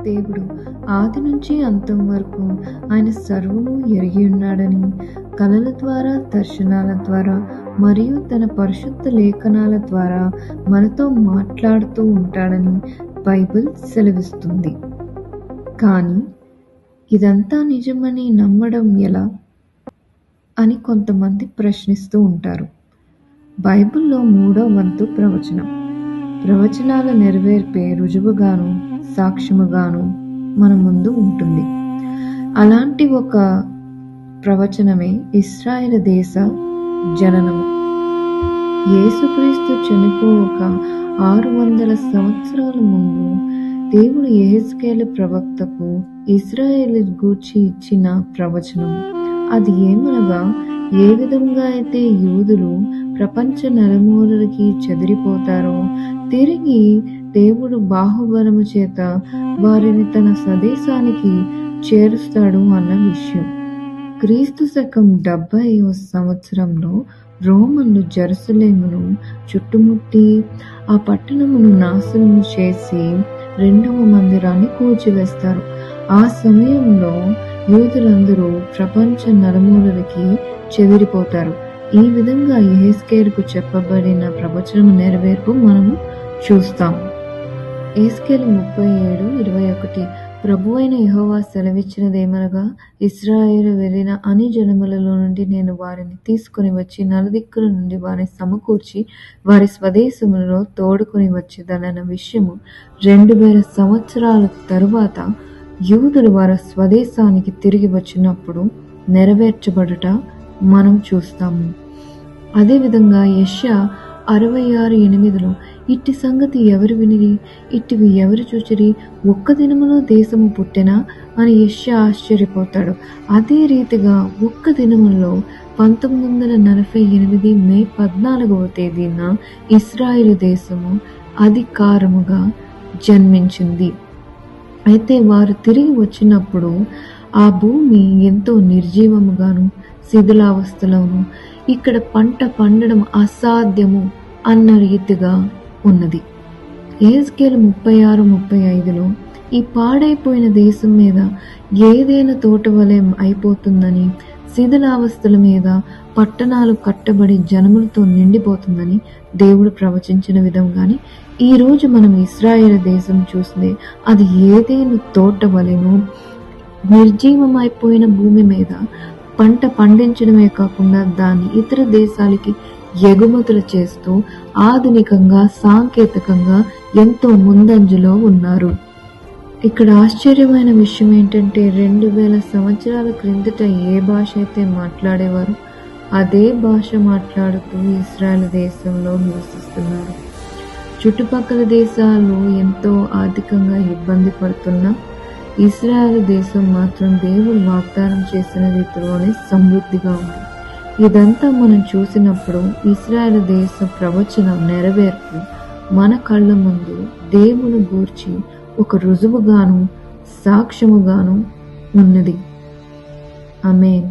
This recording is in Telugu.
దేవుడు ఆది నుంచి అంతం వరకు ఆయన సర్వము ఎరిగి ఉన్నాడని, కలల ద్వారా, దర్శనాల ద్వారా మరియు తన పరిశుద్ధ లేఖనాల ద్వారా మనతో మాట్లాడుతూ ఉంటాడని బైబిల్ సెలవిస్తుంది. కానీ ఇదంతా నిజమని నమ్మడం ఎలా అని కొంతమంది ప్రశ్నిస్తూ ఉంటారు. బైబిల్లో 3వ వంతు ప్రవచనాల నెరవేర్పే రుజువుగాను, సాక్ష్యముగాను మన ముందు ఉంటుంది. అలాంటి ఒక ప్రవచనమే ఇశ్రాయేలు దేశ జననము. యేసుక్రీస్తు చనిపోక 600 సంవత్సరాల ముందు దేవుడు యెహెజ్కేలు ప్రవక్తకు ఇశ్రాయేలు గూర్చి ఇచ్చిన ప్రవచనం. అది ఏమనగా, ఏ విధంగా అయితే యూదులు ప్రపంచ నలుమూలలకి చెదిరిపోతారో, తిరిగి దేవుడు బాహుబలము చేత వారిని తన స్వదేశానికి చేరుస్తాడు అన్న విషయం. క్రీస్తు శకం 70వ సంవత్సరంలో రోమన్లు జెరూసలేమును చుట్టుముట్టి ఆ పట్టణమును నాశనము చేసి 2వ మందిరాన్ని కూల్చివేస్తారు. ఆ సమయంలో యూదులందరూ ప్రపంచ నలుమూలలకి చెదిరిపోతారు. ఈ విధంగా యెహెజ్కేలుకు చెప్పబడిన ప్రవచనం నెరవేర్పు మనము చూస్తాం. యెహెజ్కేలు 37:21 ప్రభువైన యెహోవా సెలవిచ్చినదేమనగా, ఇశ్రాయేలు వెళ్ళిన అన్ని జనములలో నుండి నేను వారిని తీసుకొని వచ్చి నలుదిక్కుల నుండి వారిని సమకూర్చి వారి స్వదేశములలో తోడుకొని వచ్చేదనన్న విషయము 2000 సంవత్సరాల తరువాత యూదులు వారి స్వదేశానికి తిరిగి వచ్చినప్పుడు నెరవేర్చబడుట మనం చూస్తాము. అదేవిధంగా యెషయా 66:8 ఇట్టి సంగతి ఎవరు వినిరి, ఇట్టివి ఎవరు చూచిరి, ఒక్క దినములో దేశము పుట్టెనా అని యెషయా ఆశ్చర్యపోతాడు. అదే రీతిగా ఒక్క దినములో 1948 మే 14వ తేదీన ఇశ్రాయేలు దేశము అధికారముగా జన్మించింది. అయితే వారు తిరిగి వచ్చినప్పుడు ఆ భూమి ఎంతో నిర్జీవముగాను, శిథిలావస్థలోను, ఇక్కడ పంట పండడం అసాధ్యము అన్న రీతిగా ఉన్నది. యెహెజ్కేలు 36:35 ఈ పాడైపోయిన దేశం మీద ఏదైనా తోట వలె అయిపోతుందని, శిథిలావస్థల మీద పట్టణాలు కట్టబడి జనములతో నిండిపోతుందని దేవుడు ప్రవచించిన విధంగానే ఈ రోజు మనం ఇశ్రాయేలు దేశం చూస్తే అది ఏదైనా తోట వలెను నిర్జీవమైపోయిన భూమి మీద పంట పండించడమే కాకుండా దాన్ని ఇతర దేశాలకి ఎగుమతులు చేస్తూ ఆధునికంగా, సాంకేతికంగా ఎంతో ముందంజలో ఉన్నారు. ఇక్కడ ఆశ్చర్యమైన విషయం ఏంటంటే, 2000 సంవత్సరాల క్రిందట ఏ భాష అయితే మాట్లాడేవారు అదే భాష మాట్లాడుతూ ఇశ్రాయేలు దేశంలో నివసిస్తున్నారు. చుట్టుపక్కల దేశాలు ఎంతో ఆర్థికంగా ఇబ్బంది పడుతున్నా ఇశ్రాయేలు దేశం మాత్రం దేవుడు వాగ్దానం చేసిన రీతిలోనే సమృద్ధిగా ఉంది. ఇదంతా మనం చూసినప్పుడు ఇశ్రాయేలు దేశ ప్రవచన నెరవేర్పు మన కళ్ళ ముందు దేవుని గూర్చి ఒక రుజువుగాను, సాక్ష్యముగాను ఉన్నది. ఆమేన్.